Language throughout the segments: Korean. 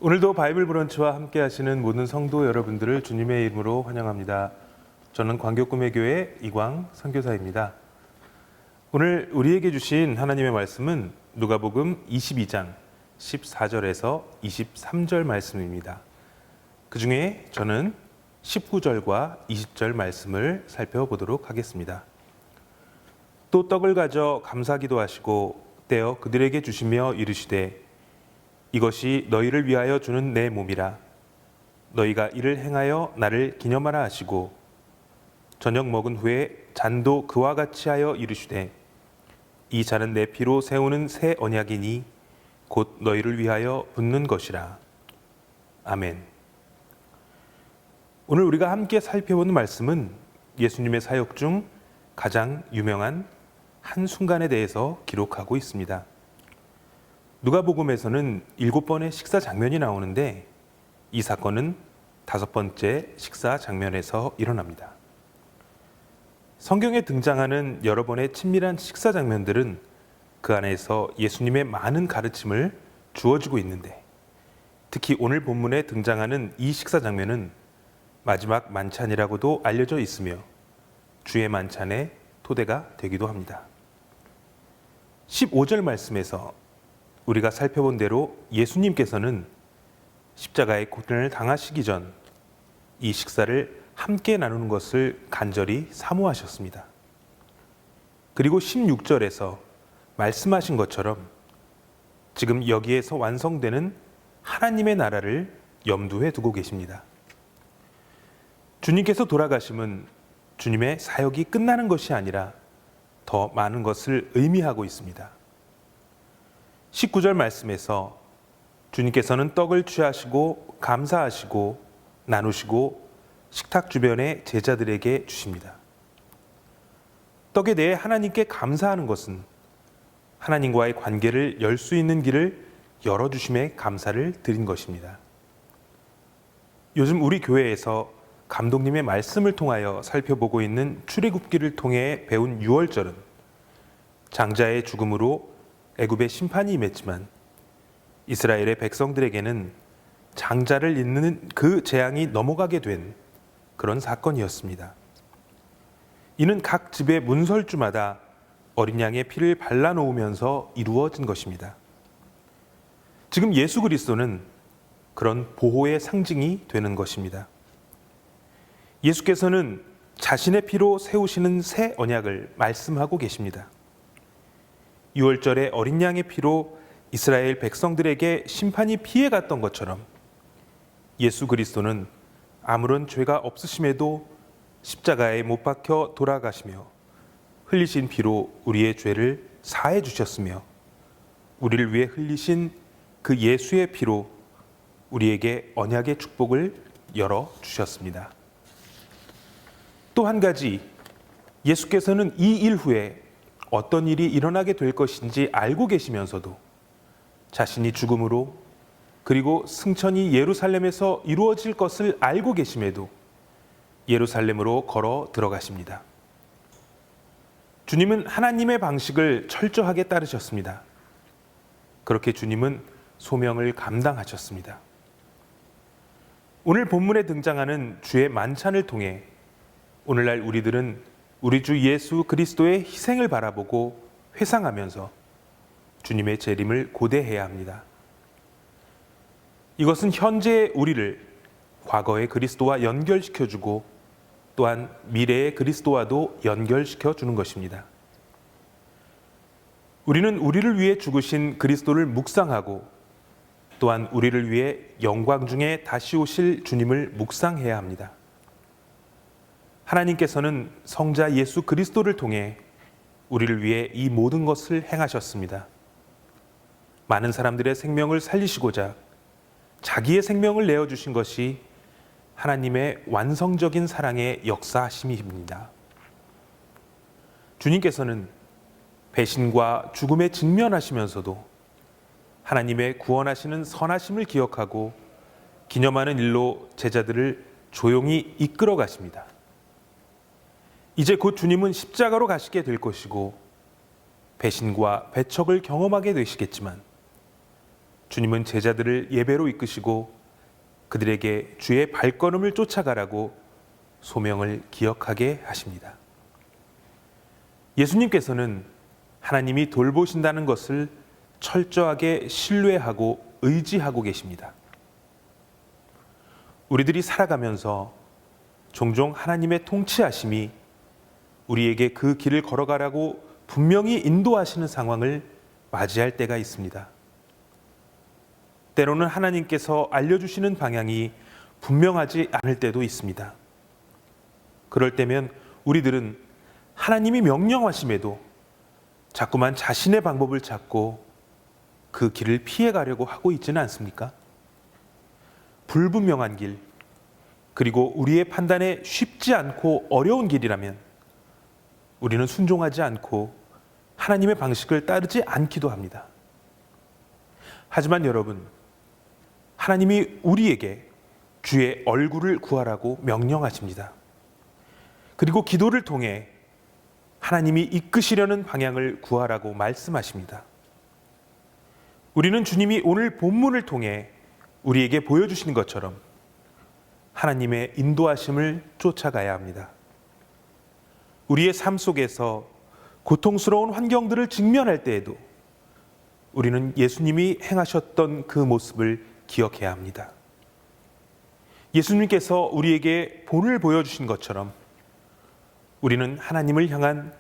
오늘도 바이블 브런치와 함께 하시는 모든 성도 여러분들을 주님의 이름으로 환영합니다. 저는 광교꿈의교회 이광 선교사입니다. 오늘 우리에게 주신 하나님의 말씀은 누가복음 22장 14절에서 23절 말씀입니다. 그 중에 저는 19절과 20절 말씀을 살펴보도록 하겠습니다. 또 떡을 가져 감사기도 하시고 떼어 그들에게 주시며 이르시되 이것이 너희를 위하여 주는 내 몸이라. 너희가 이를 행하여 나를 기념하라 하시고 저녁 먹은 후에 잔도 그와 같이 하여 이르시되 이 잔은 내 피로 세우는 새 언약이니 곧 너희를 위하여 붓는 것이라. 아멘. 오늘 우리가 함께 살펴보는 말씀은 예수님의 사역 중 가장 유명한 한순간에 대해서 기록하고 있습니다. 누가복음에서는 7번의 식사 장면이 나오는데 이 사건은 5번째 식사 장면에서 일어납니다. 성경에 등장하는 여러 번의 친밀한 식사 장면들은 그 안에서 예수님의 많은 가르침을 주어지고 있는데 특히 오늘 본문에 등장하는 이 식사 장면은 마지막 만찬이라고도 알려져 있으며 주의 만찬의 토대가 되기도 합니다. 15절 말씀에서 우리가 살펴본 대로 예수님께서는 십자가의 고난을 당하시기 전 이 식사를 함께 나누는 것을 간절히 사모하셨습니다. 그리고 16절에서 말씀하신 것처럼 지금 여기에서 완성되는 하나님의 나라를 염두에 두고 계십니다. 주님께서 돌아가심은 주님의 사역이 끝나는 것이 아니라 더 많은 것을 의미하고 있습니다. 19절 말씀에서 주님께서는 떡을 취하시고 감사하시고 나누시고 식탁 주변의 제자들에게 주십니다. 떡에 대해 하나님께 감사하는 것은 하나님과의 관계를 열 수 있는 길을 열어주심에 감사를 드린 것입니다. 요즘 우리 교회에서 감독님의 말씀을 통하여 살펴보고 있는 출애굽기를 통해 배운 유월절은 장자의 죽음으로 애굽의 심판이 임했지만 이스라엘의 백성들에게는 장자를 잇는 그 재앙이 넘어가게 된 그런 사건이었습니다. 이는 각 집의 문설주마다 어린 양의 피를 발라놓으면서 이루어진 것입니다. 지금 예수 그리스도는 그런 보호의 상징이 되는 것입니다. 예수께서는 자신의 피로 세우시는 새 언약을 말씀하고 계십니다. 유월절의 어린 양의 피로 이스라엘 백성들에게 심판이 피해갔던 것처럼 예수 그리스도는 아무런 죄가 없으심에도 십자가에 못 박혀 돌아가시며 흘리신 피로 우리의 죄를 사해 주셨으며 우리를 위해 흘리신 그 예수의 피로 우리에게 언약의 축복을 열어 주셨습니다. 또 한 가지, 예수께서는 이 일 후에 어떤 일이 일어나게 될 것인지 알고 계시면서도 자신이 죽음으로 그리고 승천이 예루살렘에서 이루어질 것을 알고 계심에도 예루살렘으로 걸어 들어가십니다. 주님은 하나님의 방식을 철저하게 따르셨습니다. 그렇게 주님은 소명을 감당하셨습니다. 오늘 본문에 등장하는 주의 만찬을 통해 오늘날 우리들은 우리 주 예수 그리스도의 희생을 바라보고 회상하면서 주님의 재림을 고대해야 합니다. 이것은 현재의 우리를 과거의 그리스도와 연결시켜주고 또한 미래의 그리스도와도 연결시켜주는 것입니다. 우리는 우리를 위해 죽으신 그리스도를 묵상하고 또한 우리를 위해 영광 중에 다시 오실 주님을 묵상해야 합니다. 하나님께서는 성자 예수 그리스도를 통해 우리를 위해 이 모든 것을 행하셨습니다. 많은 사람들의 생명을 살리시고자 자기의 생명을 내어주신 것이 하나님의 완성적인 사랑의 역사하심입니다. 주님께서는 배신과 죽음에 직면하시면서도 하나님의 구원하시는 선하심을 기억하고 기념하는 일로 제자들을 조용히 이끌어 가십니다. 이제 곧 주님은 십자가로 가시게 될 것이고 배신과 배척을 경험하게 되시겠지만 주님은 제자들을 예배로 이끄시고 그들에게 주의 발걸음을 쫓아가라고 소명을 기억하게 하십니다. 예수님께서는 하나님이 돌보신다는 것을 철저하게 신뢰하고 의지하고 계십니다. 우리들이 살아가면서 종종 하나님의 통치하심이 우리에게 그 길을 걸어가라고 분명히 인도하시는 상황을 맞이할 때가 있습니다. 때로는 하나님께서 알려주시는 방향이 분명하지 않을 때도 있습니다. 그럴 때면 우리들은 하나님이 명령하심에도 자꾸만 자신의 방법을 찾고 그 길을 피해가려고 하고 있지는 않습니까? 불분명한 길, 그리고 우리의 판단에 쉽지 않고 어려운 길이라면 우리는 순종하지 않고 하나님의 방식을 따르지 않기도 합니다. 하지만 여러분, 하나님이 우리에게 주의 얼굴을 구하라고 명령하십니다. 그리고 기도를 통해 하나님이 이끄시려는 방향을 구하라고 말씀하십니다. 우리는 주님이 오늘 본문을 통해 우리에게 보여주신 것처럼 하나님의 인도하심을 쫓아가야 합니다. 우리의 삶 속에서 고통스러운 환경들을 직면할 때에도 우리는 예수님이 행하셨던 그 모습을 기억해야 합니다. 예수님께서 우리에게 본을 보여주신 것처럼 우리는 하나님을 향한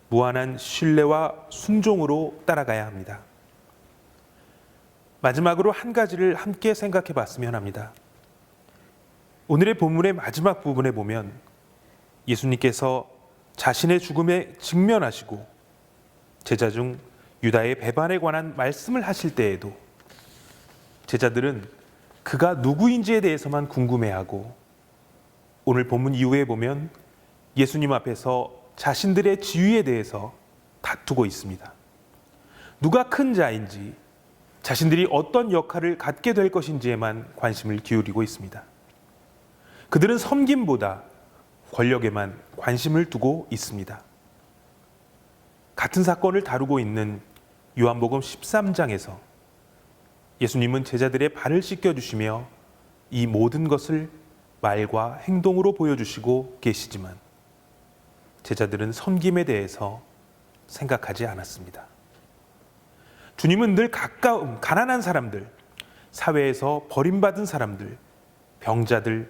무한한 신뢰와 순종으로 따라가야 합니다. 마지막으로 한 가지를 함께 생각해 봤으면 합니다. 오늘의 본문의 마지막 부분에 보면 예수님께서 자신의 죽음에 직면하시고 제자 중 유다의 배반에 관한 말씀을 하실 때에도 제자들은 그가 누구인지에 대해서만 궁금해하고 오늘 본문 이후에 보면 예수님 앞에서 자신들의 지위에 대해서 다투고 있습니다. 누가 큰 자인지, 자신들이 어떤 역할을 갖게 될 것인지에만 관심을 기울이고 있습니다. 그들은 섬김보다 권력에만 관심을 두고 있습니다. 같은 사건을 다루고 있는 요한복음 13장에서 예수님은 제자들의 발을 씻겨주시며 이 모든 것을 말과 행동으로 보여주시고 계시지만 제자들은 섬김에 대해서 생각하지 않았습니다. 주님은 늘 가까운 가난한 사람들, 사회에서 버림받은 사람들, 병자들,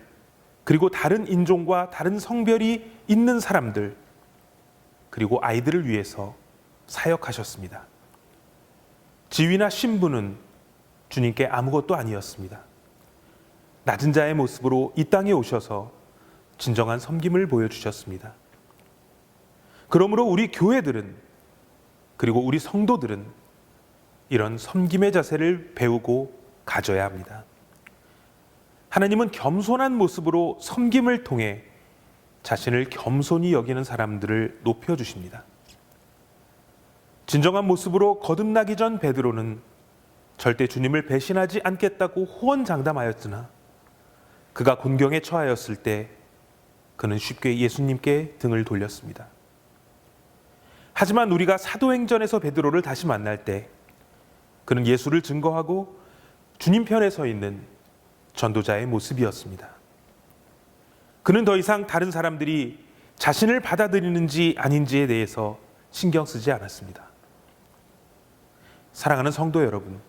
그리고 다른 인종과 다른 성별이 있는 사람들, 그리고 아이들을 위해서 사역하셨습니다. 지위나 신분은 주님께 아무것도 아니었습니다. 낮은 자의 모습으로 이 땅에 오셔서 진정한 섬김을 보여주셨습니다. 그러므로 우리 교회들은, 그리고 우리 성도들은 이런 섬김의 자세를 배우고 가져야 합니다. 하나님은 겸손한 모습으로 섬김을 통해 자신을 겸손히 여기는 사람들을 높여주십니다. 진정한 모습으로 거듭나기 전 베드로는 절대 주님을 배신하지 않겠다고 호언장담하였으나 그가 곤경에 처하였을 때 그는 쉽게 예수님께 등을 돌렸습니다. 하지만 우리가 사도행전에서 베드로를 다시 만날 때 그는 예수를 증거하고 주님 편에 서 있는 전도자의 모습이었습니다. 그는 더 이상 다른 사람들이 자신을 받아들이는지 아닌지에 대해서 신경 쓰지 않았습니다. 사랑하는 성도 여러분,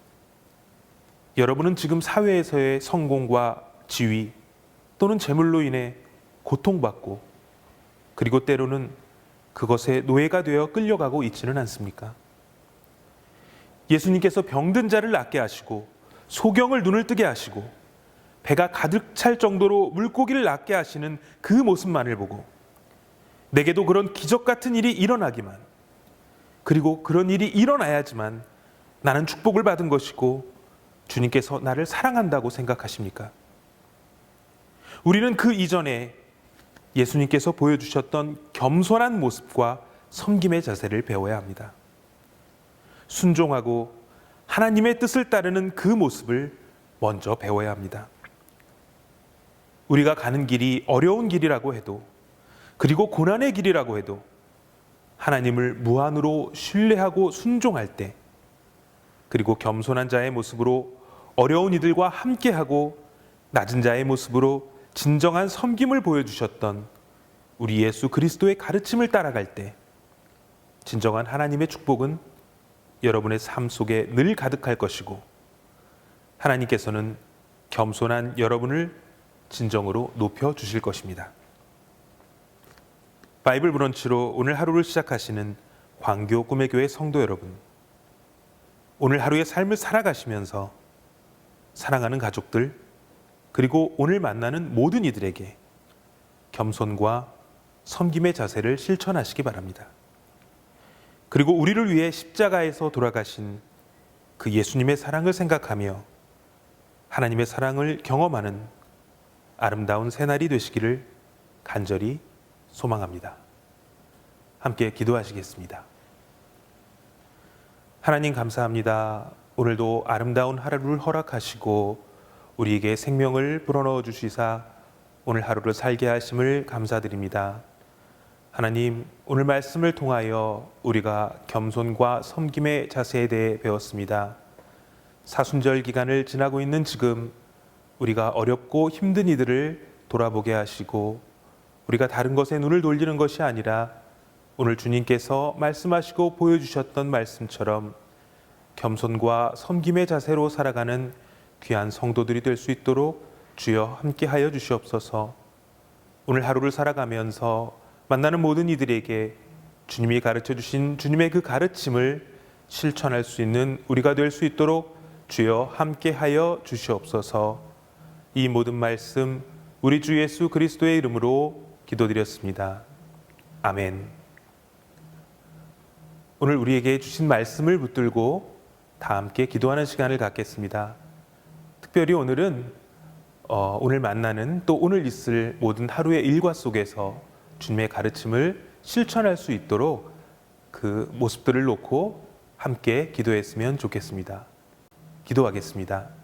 여러분은 지금 사회에서의 성공과 지위 또는 재물로 인해 고통받고 그리고 때로는 그것에 노예가 되어 끌려가고 있지는 않습니까? 예수님께서 병든 자를 낫게 하시고 소경을 눈을 뜨게 하시고 배가 가득 찰 정도로 물고기를 낫게 하시는 그 모습만을 보고 내게도 그런 기적 같은 일이 일어나기만, 그리고 그런 일이 일어나야지만 나는 축복을 받은 것이고 주님께서 나를 사랑한다고 생각하십니까? 우리는 그 이전에 예수님께서 보여주셨던 겸손한 모습과 섬김의 자세를 배워야 합니다. 순종하고 하나님의 뜻을 따르는 그 모습을 먼저 배워야 합니다. 우리가 가는 길이 어려운 길이라고 해도, 그리고 고난의 길이라고 해도 하나님을 무한으로 신뢰하고 순종할 때, 그리고 겸손한 자의 모습으로 어려운 이들과 함께하고 낮은 자의 모습으로 진정한 섬김을 보여주셨던 우리 예수 그리스도의 가르침을 따라갈 때 진정한 하나님의 축복은 여러분의 삶 속에 늘 가득할 것이고 하나님께서는 겸손한 여러분을 진정으로 높여주실 것입니다. 바이블 브런치로 오늘 하루를 시작하시는 광교 꿈의 교회 성도 여러분, 오늘 하루의 삶을 살아가시면서 사랑하는 가족들, 그리고 오늘 만나는 모든 이들에게 겸손과 섬김의 자세를 실천하시기 바랍니다. 그리고 우리를 위해 십자가에서 돌아가신 그 예수님의 사랑을 생각하며 하나님의 사랑을 경험하는 아름다운 새날이 되시기를 간절히 소망합니다. 함께 기도하시겠습니다. 하나님 감사합니다. 오늘도 아름다운 하루를 허락하시고 우리에게 생명을 불어넣어 주시사 오늘 하루를 살게 하심을 감사드립니다. 하나님, 오늘 말씀을 통하여 우리가 겸손과 섬김의 자세에 대해 배웠습니다. 사순절 기간을 지나고 있는 지금 우리가 어렵고 힘든 이들을 돌아보게 하시고 우리가 다른 것에 눈을 돌리는 것이 아니라 오늘 주님께서 말씀하시고 보여주셨던 말씀처럼 겸손과 섬김의 자세로 살아가는 귀한 성도들이 될 수 있도록 주여 함께하여 주시옵소서. 오늘 하루를 살아가면서 만나는 모든 이들에게 주님이 가르쳐 주신 주님의 그 가르침을 실천할 수 있는 우리가 될 수 있도록 주여 함께하여 주시옵소서. 이 모든 말씀 우리 주 예수 그리스도의 이름으로 기도드렸습니다. 아멘. 오늘 우리에게 주신 말씀을 붙들고 다 함께 기도하는 시간을 갖겠습니다. 특별히 오늘은 오늘 만나는 또 오늘 있을 모든 하루의 일과 속에서 주님의 가르침을 실천할 수 있도록 그 모습들을 놓고 함께 기도했으면 좋겠습니다. 기도하겠습니다.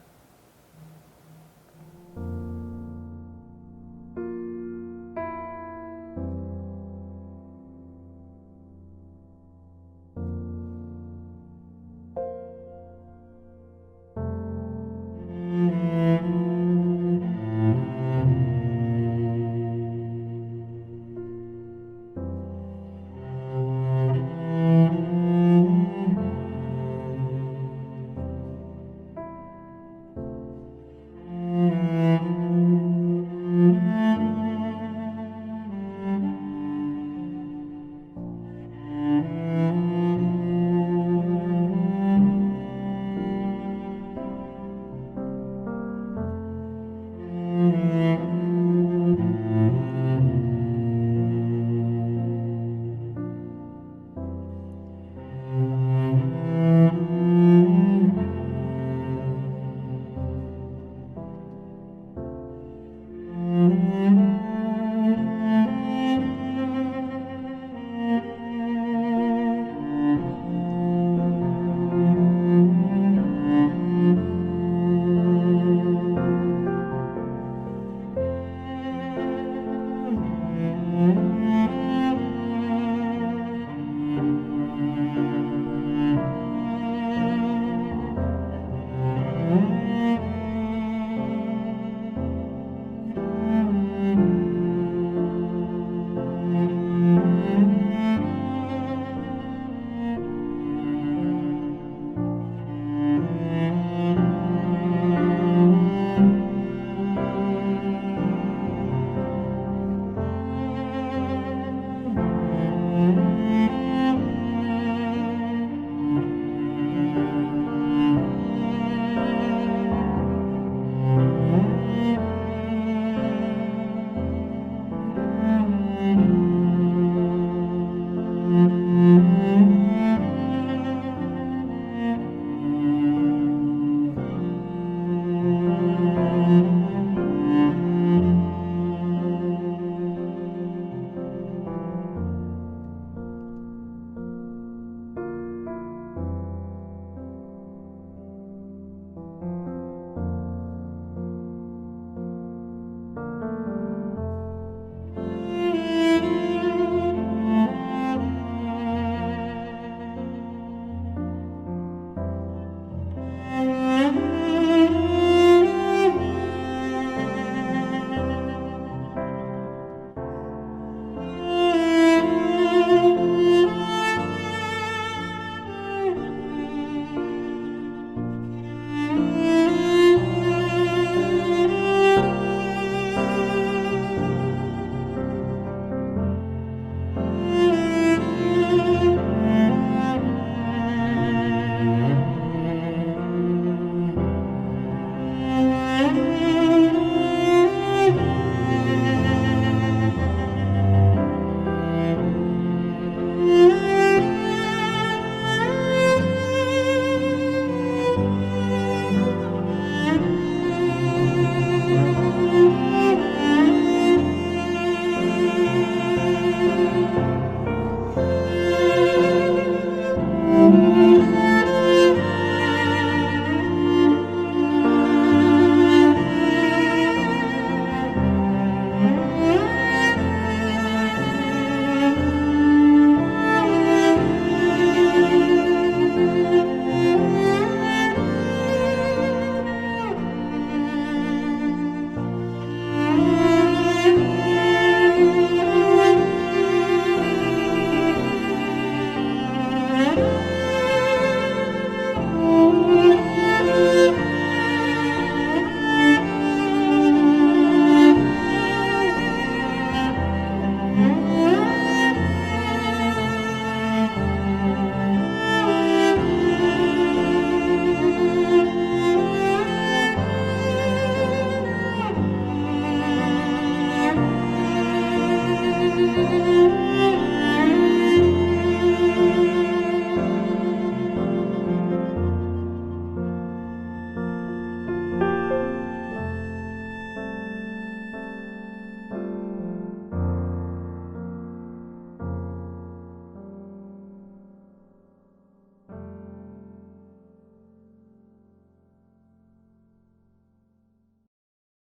Thank you.